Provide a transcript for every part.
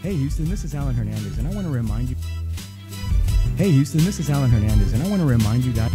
Hey Houston, this is Alan Hernandez, and I want to remind you. Hey Houston, this is Alan Hernandez, and I want to remind you that.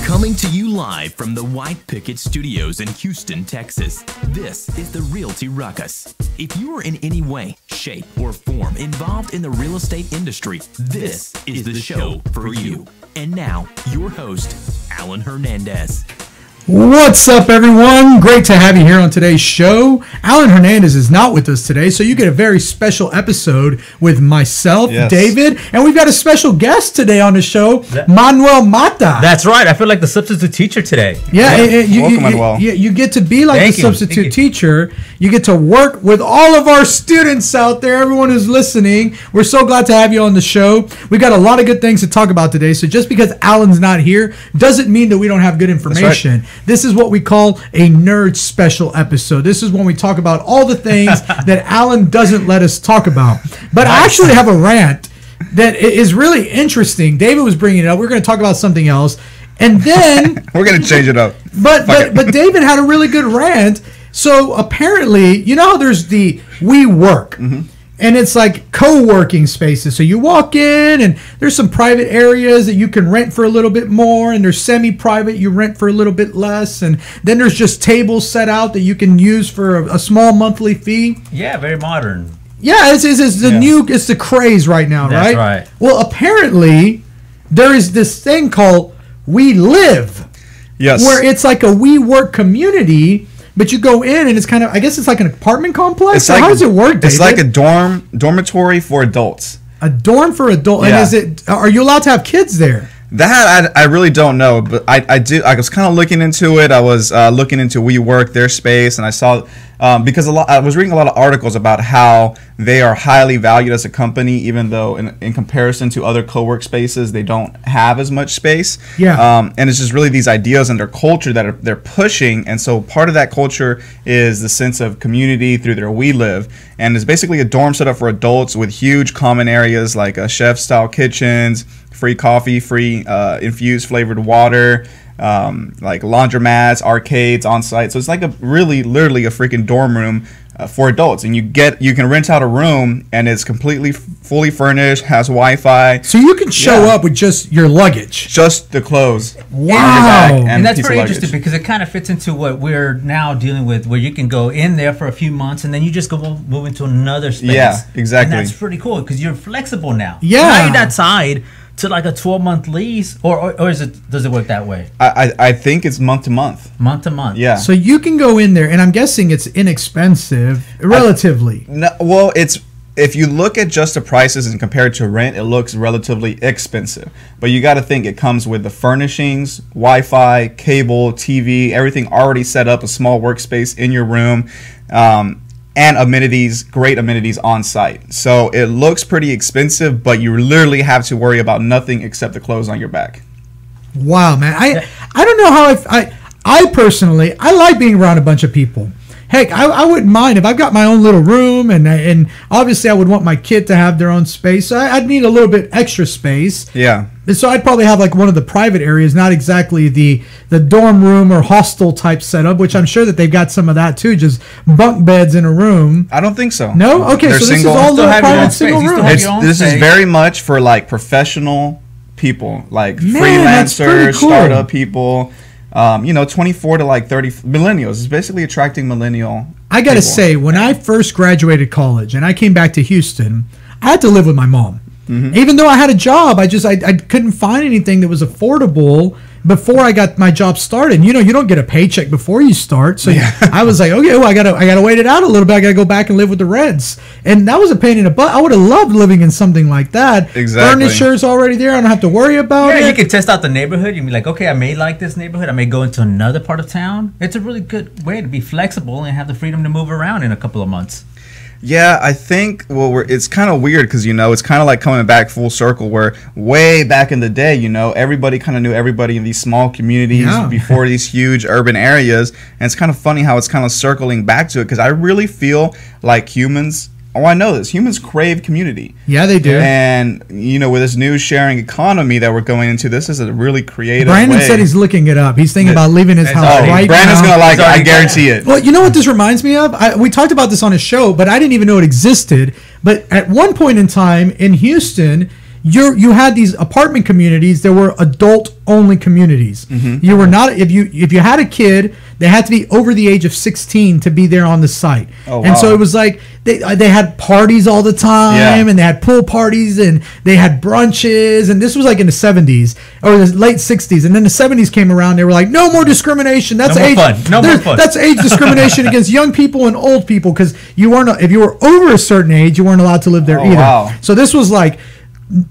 Coming to you live from the White Picket Studios in Houston, Texas, this is the Realty Ruckus. If you are in any way, shape, or form involved in the real estate industry, this is the show for you. And now, your host, Alan Hernandez. What's up, everyone? Great to have you here on today's show. Alan Hernandez is not with us today, so you get a very special episode with myself, David, and we've got a special guest today on the show, Manuel Mata. That's right. I feel like the substitute teacher today. Welcome, Manuel. You get to be like the substitute teacher. You get to work with all of our students out there, everyone who's listening. We're so glad to have you on the show. We've got a lot of good things to talk about today, so just because Alan's not here doesn't mean that we don't have good information. This is what we call a nerd special episode. This is when we talk about all the things that Alan doesn't let us talk about. But I actually have a rant that is really interesting. David was bringing it up. We're going to talk about something else. And then... we're going to change it up. But David had a really good rant. So apparently, you know how there's the WeWork. Mm-hmm. And it's like co-working spaces. So you walk in and there's some private areas that you can rent for a little bit more. And there's semi-private you rent for a little bit less. And then there's just tables set out that you can use for a small monthly fee. Yeah, very modern. Yeah, it's the craze right now, right? That's right. Well, apparently there is this thing called We Live. Yes. Where it's like a WeWork community. But you go in and it's kind of, I guess it's like an apartment complex. How does it work, David? It's like a dormitory for adults. A dorm for adults. Yeah. And are you allowed to have kids there? That I really don't know, but I was kind of looking into it. I was looking into WeWork, their space, and I saw because I was reading a lot of articles about how they are highly valued as a company, even though in comparison to other co-work spaces, they don't have as much space. Yeah. And it's just really these ideas and their culture that they're pushing, and so part of that culture is the sense of community through their We Live, and it's basically a dorm set up for adults with huge common areas like chef-style kitchens, free coffee, free infused flavored water, like laundromats, arcades on site. So it's like literally a freaking dorm room for adults. And you can rent out a room and it's completely fully furnished, has Wi-Fi. So you can show up with just your luggage. Just the clothes. Wow. And that's very interesting because it kind of fits into what we're now dealing with, where you can go in there for a few months and then you just move into another space. Yeah, exactly. And that's pretty cool because you're flexible now. Yeah. Now you're not tied to like a 12-month lease, or does it work that way? I think it's month to month. Month to month. Yeah. So you can go in there, and I'm guessing it's inexpensive, relatively. Well, if you look at just the prices and compare it to rent, it looks relatively expensive. But you got to think it comes with the furnishings, Wi-Fi, cable, TV, everything already set up, a small workspace in your room. And amenities, great amenities on site. So it looks pretty expensive, but you literally have to worry about nothing except the clothes on your back. Wow, man. I don't know how I personally, I like being around a bunch of people. Heck, I wouldn't mind if I've got my own little room, and obviously I would want my kid to have their own space. So I'd need a little bit extra space. Yeah. So I'd probably have like one of the private areas, not exactly the dorm room or hostel type setup, which I'm sure that they've got some of that too, just bunk beds in a room. I don't think so. No? Okay, They're so single. this is all little private single rooms. This is very much for like professional people, like that's pretty freelancers, cool. startup people. 24 to like 30 millennials. It's basically attracting millennial. I got to say, when I first graduated college and I came back to Houston, I had to live with my mom. Mm-hmm. Even though I had a job, I couldn't find anything that was affordable before I got my job started. You know, you don't get a paycheck before you start. So I was like, okay, well, I gotta wait it out a little bit. I gotta go back and live with the rents. And that was a pain in the butt. I would have loved living in something like that. Exactly. Furniture's already there. I don't have to worry about it. Yeah, you can test out the neighborhood. You'd be like, okay, I may like this neighborhood. I may go into another part of town. It's a really good way to be flexible and have the freedom to move around in a couple of months. Yeah, I think, well, it's kind of weird because, you know, it's kind of like coming back full circle where way back in the day, you know, everybody kind of knew everybody in these small communities before these huge urban areas. And it's kind of funny how it's kind of circling back to it because I really feel like humans, I know this, humans crave community. Yeah, they do. And, you know, with this new sharing economy that we're going into, this is a really creative Brandon way. said he's looking it up. He's thinking about leaving his house right Brandon's now. going to like it. I guarantee it. Well, you know what this reminds me of? We talked about this on a show, but I didn't even know it existed. But at one point in time in Houston, you had these apartment communities. There were adult-only communities. Mm-hmm. You were not if you had a kid, they had to be over the age of 16 to be there on the site. Oh, wow. And so it was like they had parties all the time, and they had pool parties, and they had brunches, and this was like in the 70s or the late 60s, and then the 70s came around. They were like, no more discrimination. That's no age. More fun. No more fun. That's age discrimination against young people and old people because if you were over a certain age, you weren't allowed to live there either. Wow. So this was like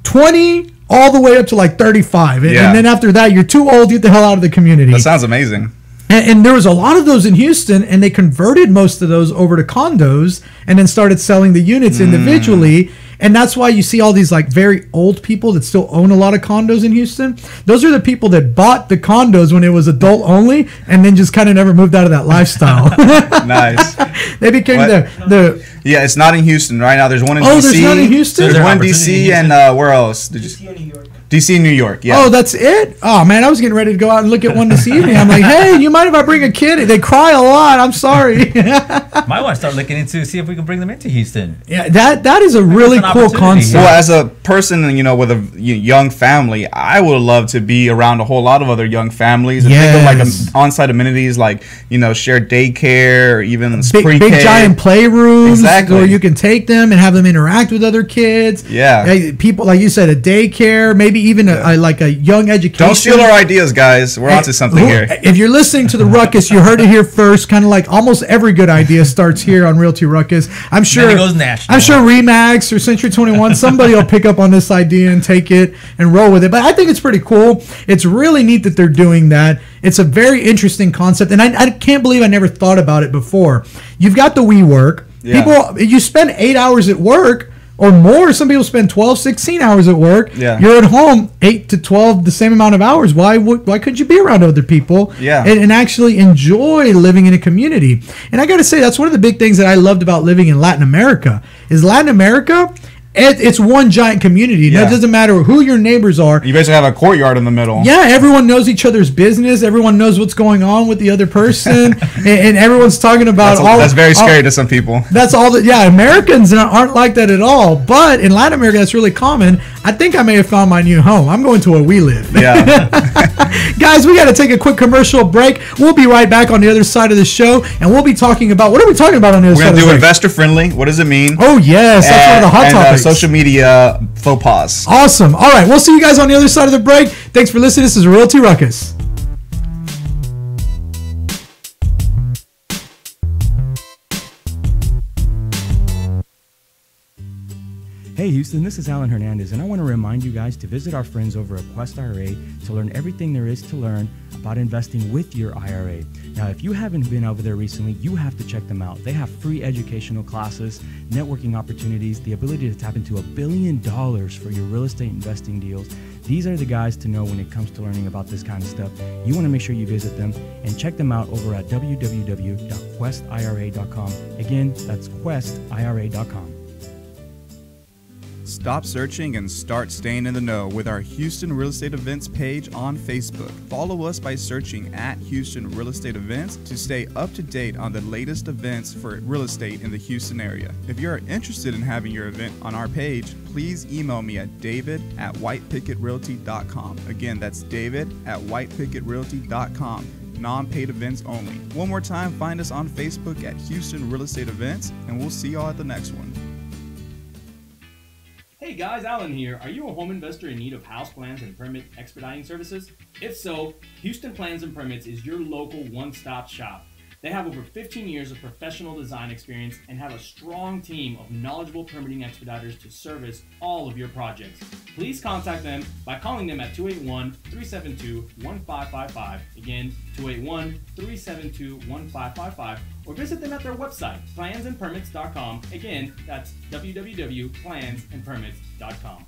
20 all the way up to like 35, and then after that, you're too old. Get the hell out of the community. That sounds amazing. And there was a lot of those in Houston, and they converted most of those over to condos and then started selling the units individually. And that's why you see all these like very old people that still own a lot of condos in Houston. Those are the people that bought the condos when it was adult only and then just kind of never moved out of that lifestyle. Nice. They became the Yeah, it's not in Houston right now. There's one in DC. Oh, there's not in Houston? There's one in DC and where else? DC and New York. DC and New York, yeah. Oh, that's it? Oh, man, I was getting ready to go out and look at one this evening. I'm like, hey, you mind if I bring a kid? They cry a lot. I'm sorry. Might want to start looking into see if we can bring them into Houston. Yeah, that is a really cool concept. Well, as a person, you know, with a young family, I would love to be around a whole lot of other young families. And think of like on-site amenities like, you know, shared daycare or even pre-K. Big giant playrooms. Exactly. Where you can take them and have them interact with other kids. Yeah. People, like you said, a daycare, maybe even like a young education. Don't steal our ideas, guys. We're onto something here. If you're listening to the Ruckus, you heard it here first. Kind of like almost every good idea starts here on Realty Ruckus. I'm sure it goes national. I'm sure Remax or Century 21, somebody will pick up on this idea and take it and roll with it. But I think it's pretty cool. It's really neat that they're doing that. It's a very interesting concept, and I can't believe I never thought about it before. You've got the WeWork. People, you spend 8 hours at work or more. Some people spend 12, 16 hours at work. Yeah. You're at home 8 to 12, the same amount of hours. Why couldn't you be around other people and actually enjoy living in a community? And I got to say, that's one of the big things that I loved about living in Latin America. Is Latin America, it's one giant community. It doesn't matter who your neighbors are. You basically have a courtyard in the middle. Yeah, everyone knows each other's business. Everyone knows what's going on with the other person, and everyone's talking about that's very scary to some people. That's all that. Yeah, Americans aren't like that at all. But in Latin America, that's really common. I think I may have found my new home. I'm going to where we live. Yeah. Guys, we got to take a quick commercial break. We'll be right back on the other side of the show, and we'll be talking about, what are we talking about on the other side of the show? We're going to do investor friendly. What does it mean? Oh, yes. That's one of the hot topics. Social media faux pas. Awesome. All right. We'll see you guys on the other side of the break. Thanks for listening. This is Realty Ruckus. Hey Houston, this is Alan Hernandez, and I want to remind you guys to visit our friends over at Quest IRA to learn everything there is to learn about investing with your IRA. Now, if you haven't been over there recently, you have to check them out. They have free educational classes, networking opportunities, the ability to tap into $1 billion for your real estate investing deals. These are the guys to know when it comes to learning about this kind of stuff. You want to make sure you visit them and check them out over at www.questira.com. Again, that's questira.com. Stop searching and start staying in the know with our Houston Real Estate Events page on Facebook. Follow us by searching at Houston Real Estate Events to stay up to date on the latest events for real estate in the Houston area. If you are interested in having your event on our page, please email me at david@whitepicketrealty.com. Again, that's david@whitepicketrealty.com. Non-paid events only. One more time, find us on Facebook at Houston Real Estate Events, and we'll see y'all at the next one. Hey Hey guys, Alan here. Are you a home investor in need of house plans and permit expediting services? If so, Houston Plans and Permits is your local one-stop shop. They have over 15 years of professional design experience and have a strong team of knowledgeable permitting expediters to service all of your projects. Please contact them by calling them at 281-372-1555. Again, 281-372-1555. Or visit them at their website, plansandpermits.com. Again, that's www.plansandpermits.com.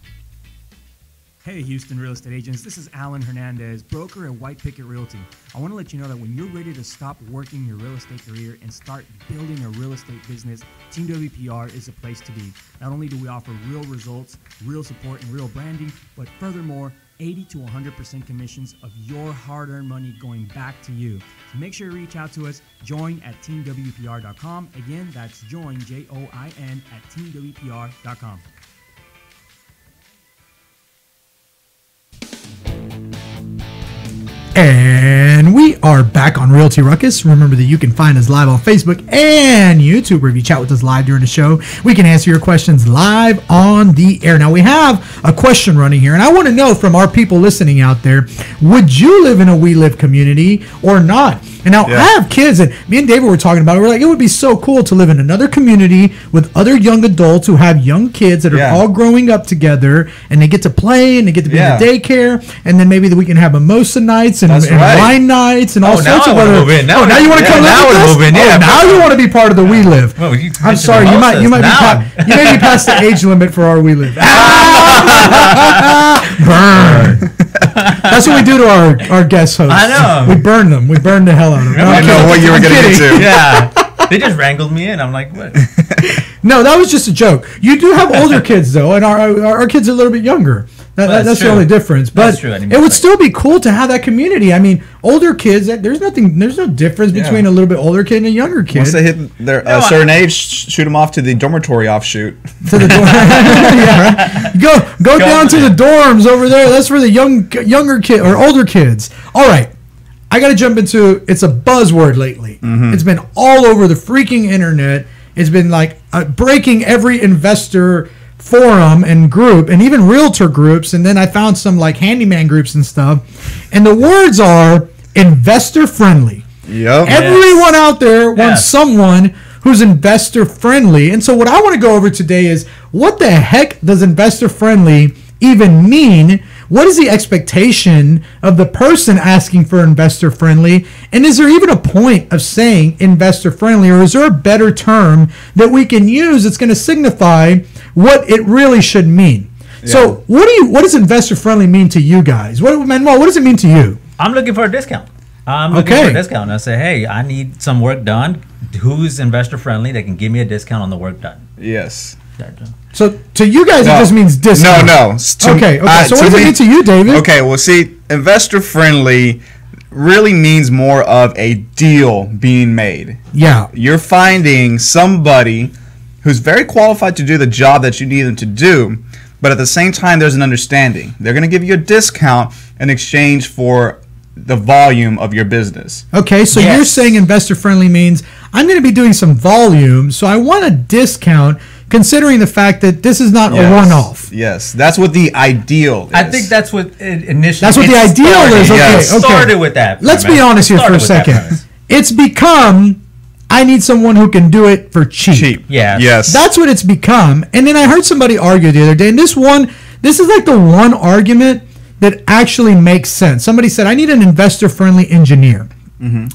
Hey Houston real estate agents, this is Alan Hernandez, broker at White Picket Realty. I want to let you know that when you're ready to stop working your real estate career and start building a real estate business, Team WPR is the place to be. Not only do we offer real results, real support, and real branding, but furthermore, 80 to 100% commissions of your hard-earned money going back to you. So make sure you reach out to us. Join at teamwpr.com. Again, that's join, Join, at teamwpr.com. And we are back on Realty Ruckus. Remember that you can find us live on Facebook and YouTube, where if you chat with us live during the show, we can answer your questions live on the air. Now, we have a question running here, and I want to know from our people listening out there, would you live in a We Live community or not? And now, I have kids, and me and David were talking about it. We're like, it would be so cool to live in another community with other young adults who have young kids that are all growing up together, and they get to play, and they get to be in the daycare, and then maybe we can have mimosa nights and wine nights and all sorts of other. Now you want to come live with us? Now you want to be part of the We Live. Well, I'm sorry, you may be past the age limit for our We Live. Burn. That's what we do to our guest hosts. I know. We burn them. We burn the hell out of them. I know what you were getting into. Yeah. They just wrangled me in. I'm like, what? No, that was just a joke. You do have older kids, though, and our kids are a little bit younger. That's the only difference. But it would still be cool to have that community. I mean, older kids, there's no difference between a little bit older kid and a younger kid. Once they hit a certain age, shoot them off to the dormitory offshoot. To the dorm. Go down to the dorms over there. That's for the younger kid or older kids. All right. I got to jump into, it's a buzzword lately. It's been all over the freaking internet. It's been like breaking every investor forum and group, and even realtor groups, and then I found some like handyman groups and stuff, and the words are investor friendly. Everyone out there wants someone who's investor friendly. And so what I want to go over today is, what the heck does investor friendly even mean? What is the expectation of the person asking for investor friendly? And is there even a point of saying investor friendly, or is there a better term that we can use that's going to signify what it really should mean? So what does investor friendly mean to you guys? Manuel, what does it mean to you? I'm looking for a discount. I'm looking for a discount. I say, hey, I need some work done. Who's investor friendly that can give me a discount on the work done? Yes. So to you guys, it just means discount. No. Okay. So what does it mean to you, David? Okay, well, see, investor friendly really means more of a deal being made. Yeah. You're finding somebody who's very qualified to do the job that you need them to do, but at the same time, there's an understanding. They're going to give you a discount in exchange for the volume of your business. Okay, so you're saying investor friendly means I'm going to be doing some volume, so I want a discount, considering the fact that this is not a one-off. Yes, that's what the ideal is. I think that's what initially. That's what the ideal is. Okay, started with that. Let's be honest here for a second. It's become, I need someone who can do it for cheap. Yeah. Yes. That's what it's become. And then I heard somebody argue the other day, and this is like the one argument that actually makes sense. Somebody said, I need an investor-friendly engineer.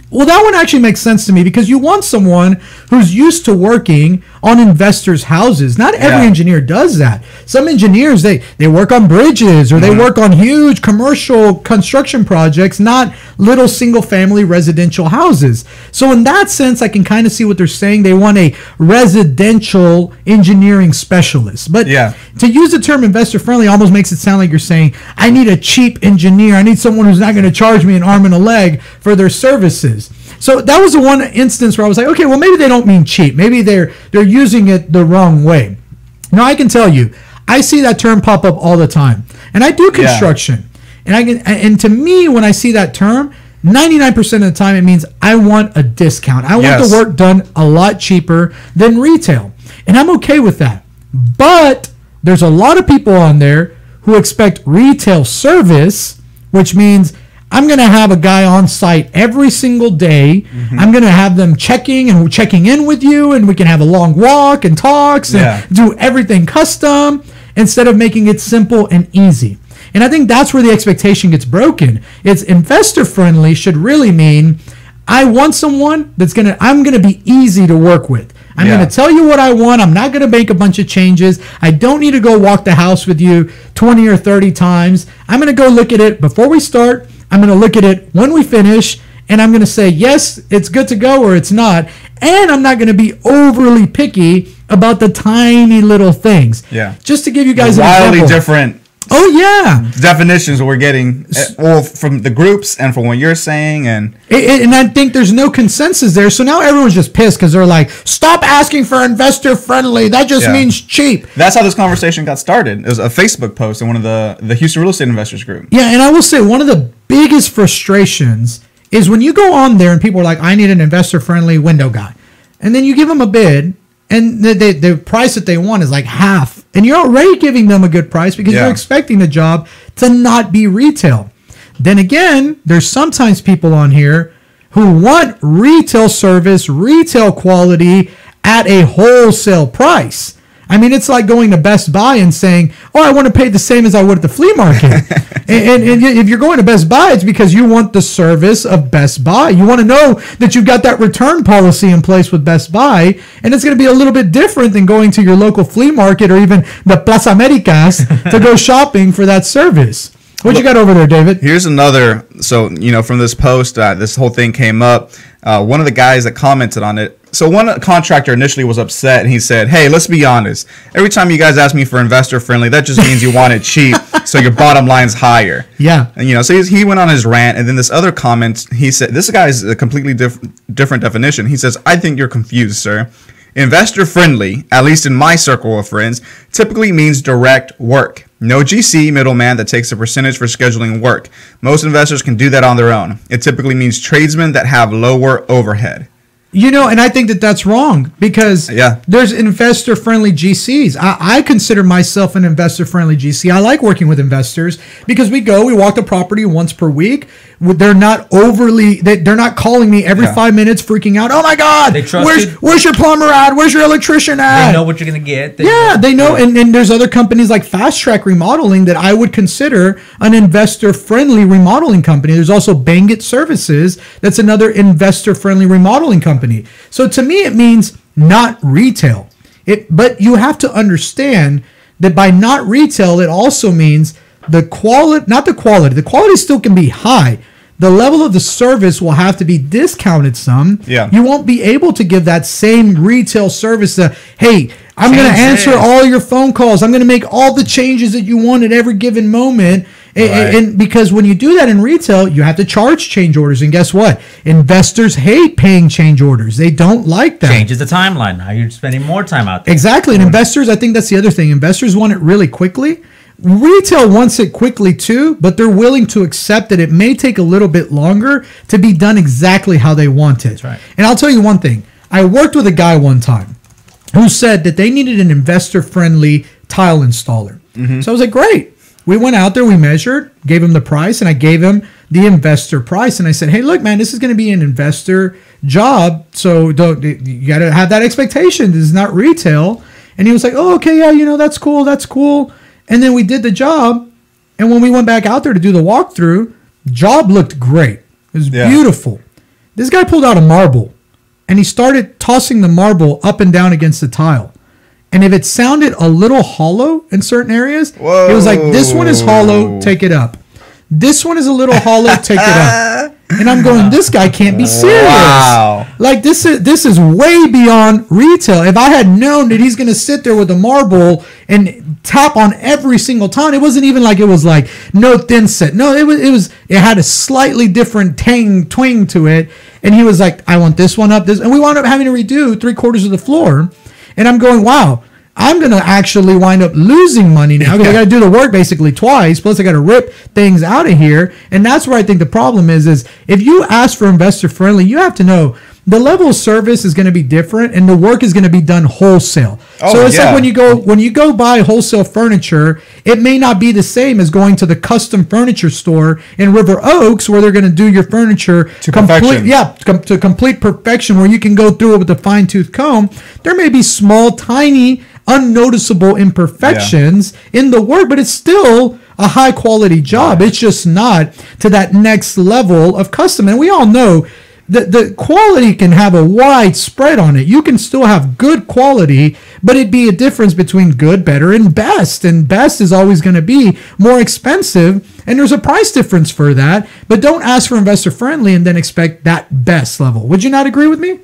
Well, that one actually makes sense to me, because you want someone who's used to working on investors' houses. Not every engineer does that. Some engineers, they work on bridges, or they work on huge commercial construction projects, not little single-family residential houses. So in that sense, I can kind of see what they're saying. They want a residential engineering specialist. But to use the term investor-friendly almost makes it sound like you're saying, I need a cheap engineer. I need someone who's not going to charge me an arm and a leg for their services. So that was the one instance where I was like, okay, well, maybe they don't mean cheap. Maybe they're using it the wrong way. Now, I can tell you, I see that term pop up all the time, and I do construction. And to me, when I see that term, 99% of the time, it means I want a discount. I want the work done a lot cheaper than retail, and I'm okay with that. But there's a lot of people on there who expect retail service, which means I'm going to have a guy on site every single day. I'm going to have them checking in with you, and we can have a long walk and talks and do everything custom instead of making it simple and easy. And I think that's where the expectation gets broken. It's investor friendly should really mean I want someone I'm going to be easy to work with. I'm going to tell you what I want. I'm not going to make a bunch of changes. I don't need to go walk the house with you 20 or 30 times. I'm going to go look at it before we start. I'm going to look at it when we finish, and I'm going to say, yes, it's good to go, or it's not. And I'm not going to be overly picky about the tiny little things. Yeah. Just to give you guys an example. Wildly different. Oh, yeah. Definitions we're getting from the groups and from what you're saying. And I think there's no consensus there. So now everyone's just pissed because they're like, stop asking for investor friendly. That just means cheap. That's how this conversation got started. It was a Facebook post in one of the Houston Real Estate Investors group. Yeah, and I will say one of the biggest frustrations is when you go on there and people are like, I need an investor friendly window guy. And then you give them a bid. And the price that they want is like half. And you're already giving them a good price because you're expecting the job to not be retail. Then again, there's sometimes people on here who want retail service, retail quality at a wholesale price. I mean, it's like going to Best Buy and saying, oh, I want to pay the same as I would at the flea market. and if you're going to Best Buy, it's because you want the service of Best Buy. You want to know that you've got that return policy in place with Best Buy, and it's going to be a little bit different than going to your local flea market or even the Plaza Americas to go shopping for that service. What you got over there, David? Here's another. So, from this post, this whole thing came up. One of the guys that commented on it. So one contractor initially was upset, and he said, hey, let's be honest. Every time you guys ask me for investor friendly, that just means you want it cheap, so your bottom line's higher. Yeah. And, so he went on his rant, and then this other comment, he said, this guy's a completely different definition. He says, I think you're confused, sir. Investor friendly, at least in my circle of friends, typically means direct work. No GC middleman that takes a percentage for scheduling work. Most investors can do that on their own. It typically means tradesmen that have lower overhead. And I think that that's wrong because there's investor-friendly GCs. I consider myself an investor-friendly GC. I like working with investors because we walk the property once per week. They're not they're not calling me every 5 minutes freaking out. Oh my God, where's your plumber at? Where's your electrician at? They know what you're going to get. They know. And there's other companies like Fast Track Remodeling that I would consider an investor-friendly remodeling company. There's also Bangit Services. That's another investor-friendly remodeling company. So to me, it means not retail. But you have to understand that by not retail, it also means the quality, not the quality. The quality still can be high. The level of the service will have to be discounted some. Yeah. You won't be able to give that same retail service hey, I'm going to answer all your phone calls. I'm going to make all the changes that you want at every given moment. Right. And because when you do that in retail, you have to charge change orders. And guess what? Investors hate paying change orders. They don't like that. Changes the timeline. Now you're spending more time out there. Exactly. And investors, I think that's the other thing. Investors want it really quickly. Retail wants it quickly too, but they're willing to accept that it may take a little bit longer to be done exactly how they want it. That's right. And I'll tell you one thing. I worked with a guy one time who said that they needed an investor-friendly tile installer. Mm-hmm. So I was like, great. We went out there, we measured, gave him the price, and I gave him the investor price. And I said, hey, look, man, this is going to be an investor job, so you got to have that expectation. This is not retail. And he was like, oh, okay, yeah, that's cool, that's cool. And then we did the job, and when we went back out there to do the walkthrough, job looked great. It was beautiful. This guy pulled out a marble, and he started tossing the marble up and down against the tile. And if it sounded a little hollow in certain areas, it was like, this one is hollow, take it up. This one is a little hollow, take it up. And I'm going, this guy can't be serious. Wow. Like, this is way beyond retail. If I had known that he's going to sit there with a marble and tap on every single time, it wasn't even like it was like no thin set. No, it had a slightly different twang to it. And he was like, I want this one up, this. And we wound up having to redo 3/4 of the floor. And I'm going, wow, I'm going to actually wind up losing money now because I got to do the work basically twice. Plus, I got to rip things out of here. And that's where I think the problem is if you ask for investor friendly, you have to know the level of service is going to be different, and the work is going to be done wholesale. So it's like when you go buy wholesale furniture, it may not be the same as going to the custom furniture store in River Oaks, where they're going to do your furniture to perfection. To complete perfection, where you can go through it with a fine-tooth comb. There may be small, tiny, unnoticeable imperfections in the work, but it's still a high quality job. It's just not to that next level of custom. And we all know that the quality can have a wide spread on it. You can still have good quality, but it'd be a difference between good, better, and best. And best is always going to be more expensive, and there's a price difference for that. But don't ask for investor friendly and then expect that best level. Would you not agree with me?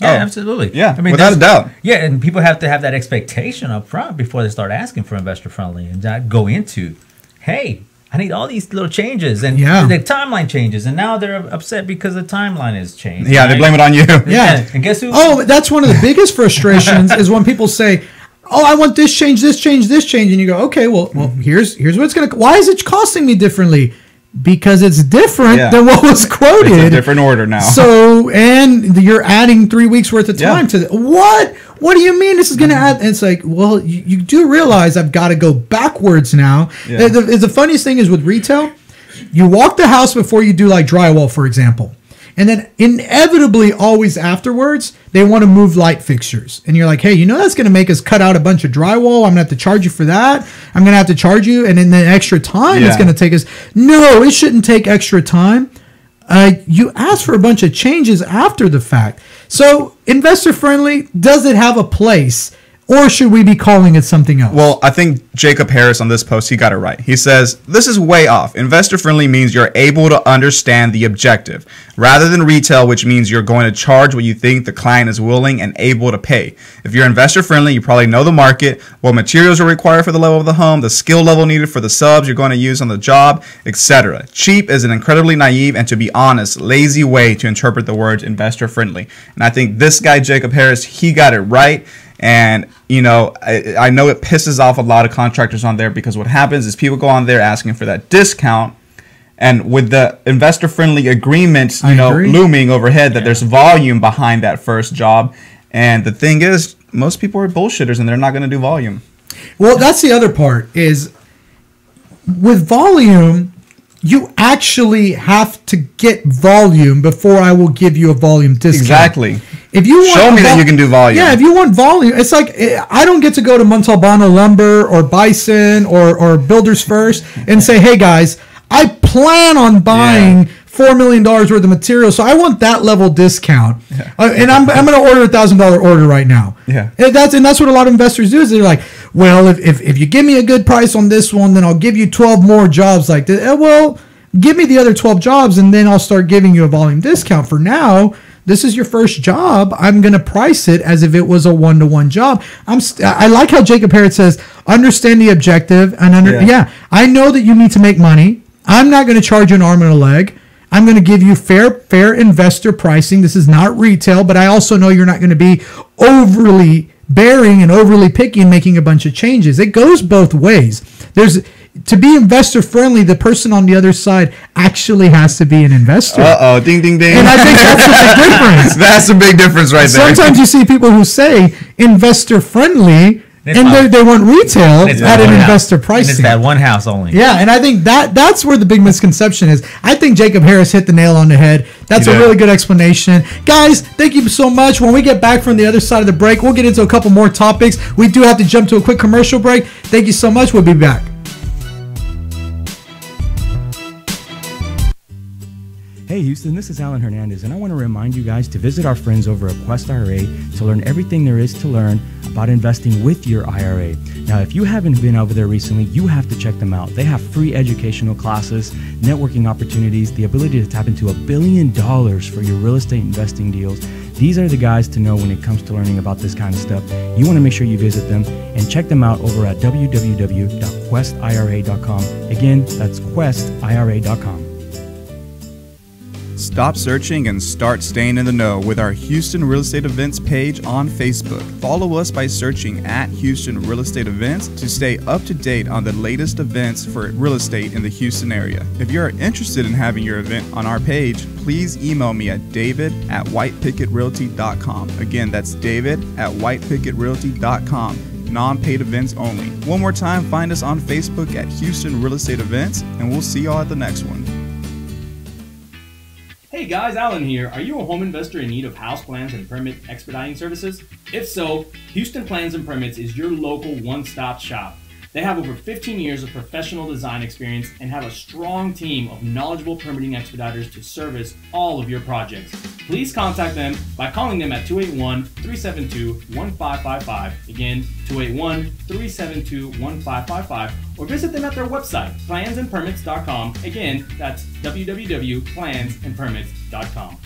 Yeah, absolutely. Yeah, I mean, without a doubt. Yeah, and people have to have that expectation up front before they start asking for investor friendly, and not go into, hey, I need all these little changes, and the timeline changes, and now they're upset because the timeline has changed. Yeah, right? They blame it on you. Yeah. And guess who? Oh, that's one of the biggest frustrations is when people say, oh, I want this change, this change, this change. And you go, okay, well, here's what it's going to, why is it costing me differently? Because it's different than what was quoted. It's a different order now. So, and you're adding 3 weeks worth of time to what? What do you mean this is going to add? And it's like, well, you do realize I've got to go backwards now. Yeah. The funniest thing is with retail, you walk the house before you do like drywall, for example. And then inevitably, always afterwards, they want to move light fixtures. And you're like, hey, you know that's going to make us cut out a bunch of drywall. I'm going to have to charge you for that. I'm going to have to charge you. And then the extra time it's going to take us. No, it shouldn't take extra time. You ask for a bunch of changes after the fact. So investor friendly, does it have a place? Or should we be calling it something else? Well, I think Jacob Harris on this post, he got it right. He says, this is way off. Investor friendly means you're able to understand the objective, rather than retail, which means you're going to charge what you think the client is willing and able to pay. If you're investor friendly, you probably know the market, what materials are required for the level of the home, the skill level needed for the subs you're going to use on the job, etc. Cheap is an incredibly naive and, to be honest, lazy way to interpret the words investor friendly. And I think this guy, Jacob Harris, he got it right. And, you know, I know it pisses off a lot of contractors on there, because what happens is people go on there asking for that discount. And with the investor-friendly agreement, looming overhead, that there's volume behind that first job. And the thing is, most people are bullshitters, and they're not going to do volume. Well, that's the other part is with volume, you actually have to get volume before I will give you a volume discount. Exactly. If you want show me that you can do volume. Yeah, if you want volume, it's like I don't get to go to Montalbano Lumber or Bison or Builders First and say, hey guys, I plan on buying $4 million worth of material, so I want that level discount. Yeah. And I'm going to order $1,000 order right now. Yeah. And that's what a lot of investors do, is they're like, well, if you give me a good price on this one, then I'll give you 12 more jobs like this. Well, give me the other 12 jobs, and then I'll start giving you a volume discount. For now, this is your first job. I'm going to price it as if it was a one-to-one job. I like how Jacob Harris says, understand the objective. And I know that you need to make money. I'm not going to charge you an arm and a leg. I'm going to give you fair investor pricing. This is not retail, but I also know you're not going to be overly bearing and overly picky and making a bunch of changes. It goes both ways. To be investor friendly, the person on the other side actually has to be an investor. Ding, ding, ding. And I think that's the big difference. That's a big difference right there. Sometimes you see people who say investor friendly, and they want retail at an investor pricing. And it's that one house only. Yeah, and I think that's where the big misconception is. I think Jacob Harris hit the nail on the head. That's a really good explanation. Guys, thank you so much. When we get back from the other side of the break, we'll get into a couple more topics. We do have to jump to a quick commercial break. Thank you so much. We'll be back. Hey Houston, this is Alan Hernandez, and I want to remind you guys to visit our friends over at Quest IRA to learn everything there is to learn about investing with your IRA. Now, if you haven't been over there recently, you have to check them out. They have free educational classes, networking opportunities, the ability to tap into $1 billion for your real estate investing deals. These are the guys to know when it comes to learning about this kind of stuff. You want to make sure you visit them and check them out over at www.questira.com. Again, that's questira.com. Stop searching and start staying in the know with our Houston Real Estate Events page on Facebook. Follow us by searching at Houston Real Estate Events to stay up to date on the latest events for real estate in the Houston area. If you are interested in having your event on our page, please email me at david@whitepickettrealty.com. Again, that's david@whitepickettrealty.com. Non-paid events only. One more time, find us on Facebook at Houston Real Estate Events, and we'll see y'all at the next one. Hey guys, Alan here. Are you a home investor in need of house plans and permit expediting services? If so, Houston Plans and Permits is your local one-stop shop. They have over 15 years of professional design experience and have a strong team of knowledgeable permitting expediters to service all of your projects. Please contact them by calling them at 281-372-1555. Again, 281-372-1555, or visit them at their website, plansandpermits.com. Again, that's www.plansandpermits.com.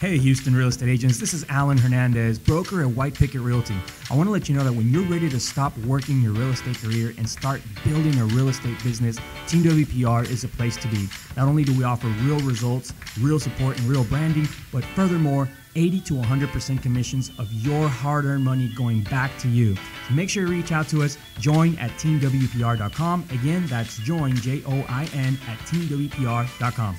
Hey Houston real estate agents, this is Alan Hernandez, broker at White Picket Realty. I want to let you know that when you're ready to stop working your real estate career and start building a real estate business, Team WPR is a place to be. Not only do we offer real results, real support, and real branding, but furthermore, 80 to 100% commissions of your hard-earned money going back to you. So make sure you reach out to us. Join at teamwpr.com. Again, that's join, Join, at teamwpr.com.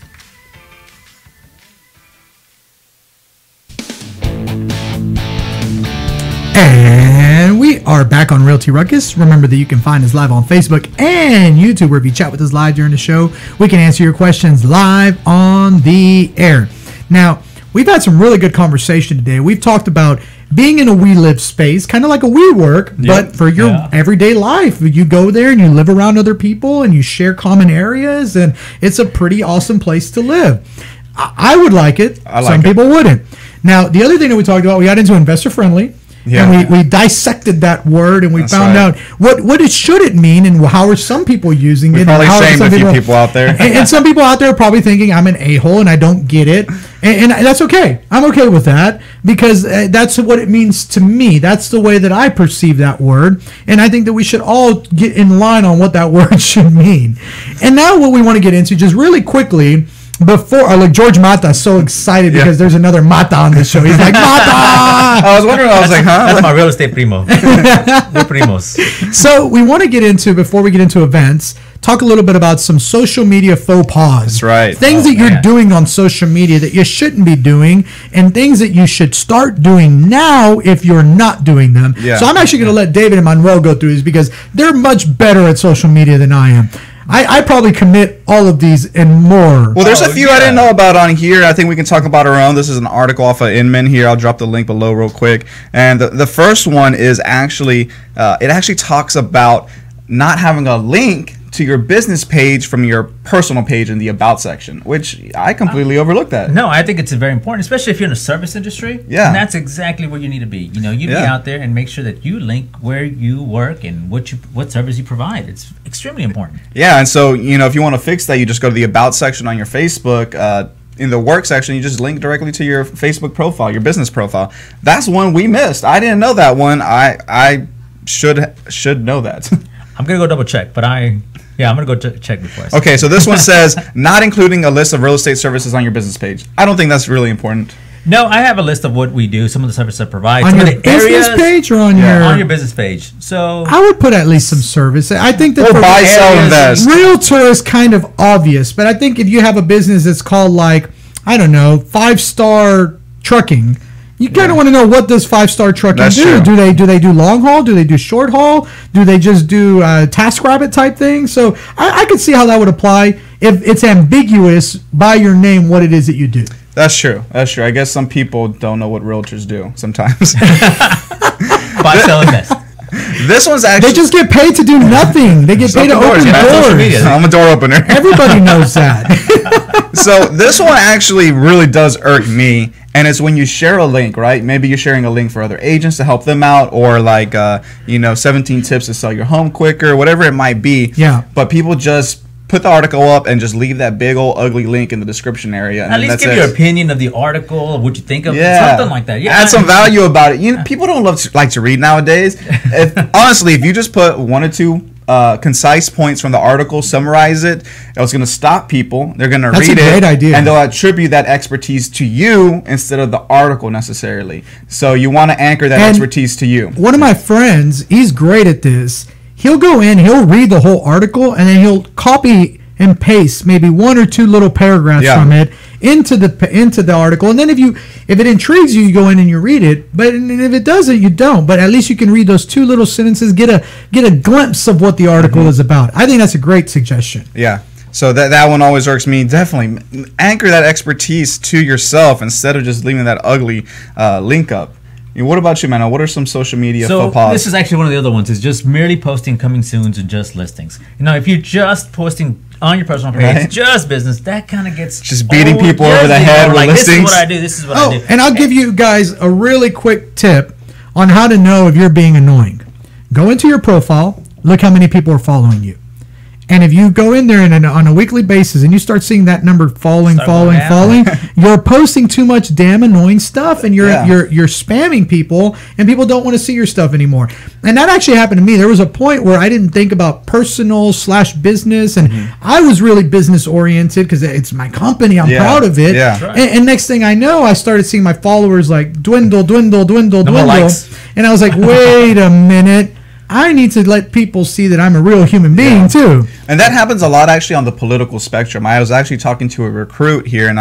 And we are back on Realty Ruckus. Remember that you can find us live on Facebook and YouTube, where if you chat with us live during the show, we can answer your questions live on the air. Now, we've had some really good conversation today. We've talked about being in a we live space, kind of like a WeWork, but for your everyday life. You go there and you live around other people and you share common areas, and it's a pretty awesome place to live. I would like it. Some people wouldn't. Now, the other thing that we talked about, we got into investor friendly. Yeah. And we dissected that word, and we found out what it should it mean, and how are some people using it. Probably shamed a few people out there. And some people out there are probably thinking I'm an a-hole and I don't get it. And that's okay. I'm okay with that, because that's what it means to me. That's the way that I perceive that word. And I think that we should all get in line on what that word should mean. And now what we want to get into, just really quickly, before, like George Mata is so excited because there's another Mata on the show. He's like, Mata! I was wondering, I was like, huh? That's my real estate primo. We're primos. So we want to get into, before we get into events, talk a little bit about some social media faux pas. That's right. Things that you're doing on social media that you shouldn't be doing, and things that you should start doing now if you're not doing them. Yeah. So I'm actually going to let David and Manuel go through these, because they're much better at social media than I am. I probably commit all of these and more. Well, there's a few I didn't know about on here. I think we can talk about our own. This is an article off of Inman here. I'll drop the link below real quick. And the first one is actually, it actually talks about not having a link to your business page from your personal page in the About section, which I completely overlooked that. No, I think it's very important, especially if you're in the service industry. Yeah. And that's exactly where you need to be. You know, you be out there and make sure that you link where you work and what service you provide. It's extremely important. Yeah, and so, you know, if you want to fix that, you just go to the About section on your Facebook. In the work section, you just link directly to your Facebook profile, your business profile. That's one we missed. I didn't know that one. I should know that. I'm going to go double check, but I'm going to go check before I say. Okay, so this one says, not including a list of real estate services on your business page. I don't think that's really important. No, I have a list of what we do, some of the services I provide. On your business page or on your... On your business page. So I would put at least some service. I think that for buy, sell, invest. Realtor is kind of obvious, but I think if you have a business that's called, like, I don't know, 5-star trucking, you kind of want to know, what does 5-star trucking do? Do they do long haul? Do they do short haul? Do they just do TaskRabbit type thing? So I could see how that would apply if it's ambiguous by your name what it is that you do. That's true. That's true. I guess some people don't know what realtors do sometimes. Buy, sell, invest. This one's actually... They just get paid to do nothing. They get paid to open doors. I'm a door opener. Everybody knows that. So this one actually really does irk me. And it's when you share a link, right? Maybe you're sharing a link for other agents to help them out, or like, 17 tips to sell your home quicker, whatever it might be. Yeah. But people just put the article up and just leave that big old ugly link in the description area. And at least give your opinion of the article, of what you think of it, something like that. Yeah, add some value about it. People don't like to read nowadays. Honestly, if you just put 1 or 2 concise points from the article, summarize it. It's going to stop people. They're going to read it. That's a great idea. And they'll attribute that expertise to you instead of the article necessarily. So you want to anchor that expertise to you. One of my friends, he's great at this. He'll go in, he'll read the whole article, and then he'll copy and paste maybe one or two little paragraphs from it into the article. And then if it intrigues you, you go in and you read it. But if it doesn't, you don't. But at least you can read those two little sentences, get a glimpse of what the article is about. I think that's a great suggestion. Yeah. So that one always irks me. Definitely anchor that expertise to yourself instead of just leaving that ugly link up. What about you, man? What are some social media faux pas? This is actually one of the other ones. Is just merely posting coming soons and just listings. If you're just posting on your personal page, just business, that kind of gets just beating people over the head with listings. This is what I do. This is what I do. And I'll give you guys a really quick tip on how to know if you're being annoying. Go into your profile. Look how many people are following you. And if you go in there and on a weekly basis and you start seeing that number falling, you're posting too much damn annoying stuff, and you're spamming people, and people don't want to see your stuff anymore. And that actually happened to me. There was a point where I didn't think about personal/business, and I was really business oriented because it's my company. I'm proud of it. Yeah. Right. And next thing I know, I started seeing my followers like dwindle. And I was like, wait a minute. I need to let people see that I'm a real human being too. And that happens a lot actually on the political spectrum. I was actually talking to a recruit here, and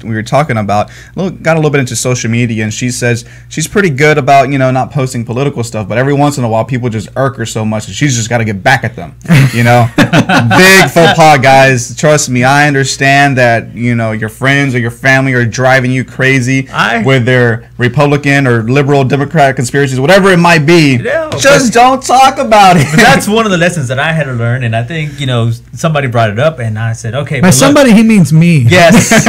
we were talking about got a little bit into social media, and she says she's pretty good about not posting political stuff, but every once in a while people just irk her so much that she's just got to get back at them. Big faux pas, guys. Trust me, I understand that your friends or your family are driving you crazy with their Republican or liberal Democrat conspiracies, whatever it might be. Just don't talk about it. But that's one of the lessons that I had to learn, and I think somebody brought it up, and I said, okay. By somebody, he means me. Yes.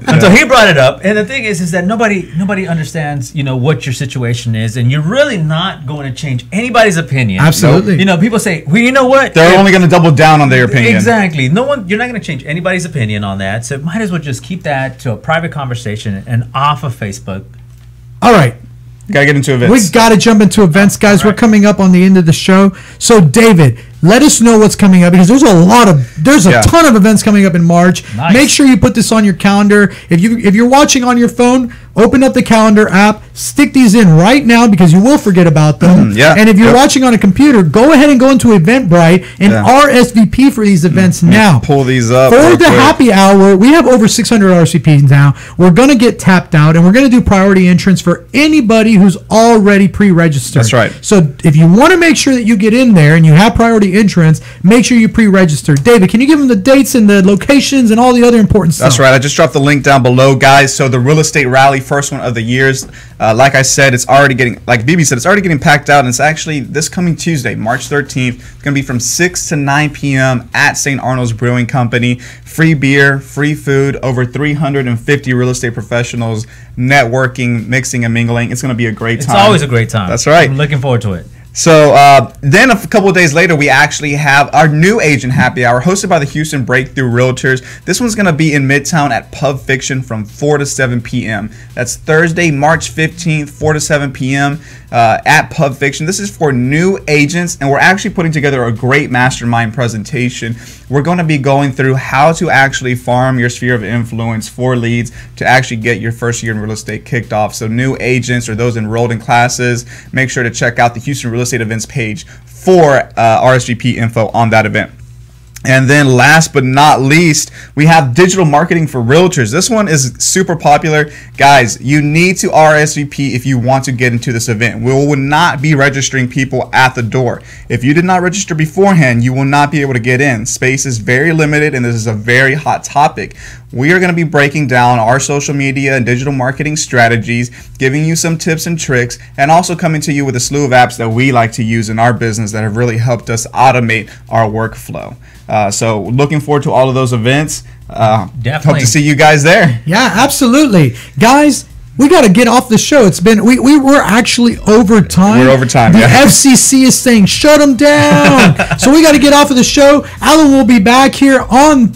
And so he brought it up, and the thing is that nobody understands what your situation is, and you're really not going to change anybody's opinion. Absolutely. People say, well, you know what? They're only going to double down on their opinion. Exactly. You're not going to change anybody's opinion on that. So might as well just keep that to a private conversation and off of Facebook. All right. Gotta get into events. We gotta jump into events, guys. Right. We're coming up on the end of the show. So, David, let us know what's coming up, because there's a ton of events coming up in March. Nice. Make sure you put this on your calendar. If you're watching on your phone, open up the calendar app, stick these in right now, because you will forget about them. And if you're watching on a computer, go ahead and go into Eventbrite and RSVP for these events now. Pull these up for the happy hour. We have over 600 RSVPs now. We're gonna get tapped out, and we're gonna do priority entrance for anybody who's already pre-registered. That's right. So if you want to make sure that you get in there and you have priority entrance, make sure you pre-register. David, can you give them the dates and the locations and all the other important stuff? That's right. I just dropped the link down below, guys. So the real estate rally, first one of the years. Like I said, it's already getting, like BB said, it's already getting packed out, and it's actually this coming Tuesday, March 13th. It's going to be from 6 to 9 p.m. at St. Arnold's Brewing Company. Free beer, free food, over 350 real estate professionals, networking, mixing, and mingling. It's going to be a great time. It's always a great time. That's right. I'm looking forward to it. So then a couple of days later, we actually have our new agent happy hour hosted by the Houston Breakthrough Realtors. This one's going to be in Midtown at Pub Fiction from 4 to 7 p.m. That's Thursday, March 15th, 4 to 7 p.m. At Pub Fiction. This is for new agents, and we're actually putting together a great mastermind presentation. We're going to be going through how to actually farm your sphere of influence for leads to actually get your first year in real estate kicked off. So new agents or those enrolled in classes, make sure to check out the Houston Real Estate Events page for RSVP info on that event. And then last but not least, we have digital marketing for realtors. This one is super popular. Guys, you need to RSVP if you want to get into this event. We will not be registering people at the door. If you did not register beforehand, you will not be able to get in. Space is very limited, and this is a very hot topic. We are going to be breaking down our social media and digital marketing strategies, giving you some tips and tricks, and also coming to you with a slew of apps that we like to use in our business that have really helped us automate our workflow. So looking forward to all of those events. Definitely. Hope to see you guys there. Yeah, absolutely. Guys, we got to get off the show. It's been, we were actually over time. We're over time, The FCC is saying shut them down. So we got to get off of the show. Alan will be back here on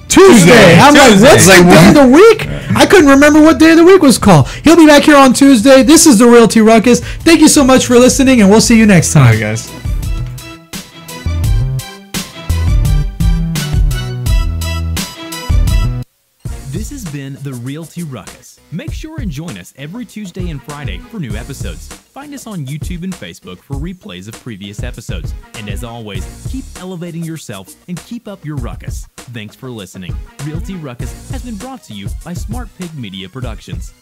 Tuesday. I'm like, what's the day of the week? I couldn't remember what day of the week was called. He'll be back here on Tuesday. This is the Realty Ruckus. Thank you so much for listening, and we'll see you next time. All right, guys. This has been the Realty Ruckus. Make sure and join us every Tuesday and Friday for new episodes. Find us on YouTube and Facebook for replays of previous episodes. And as always, keep elevating yourself and keep up your ruckus. Thanks for listening. Realty Ruckus has been brought to you by Smart Pig Media Productions.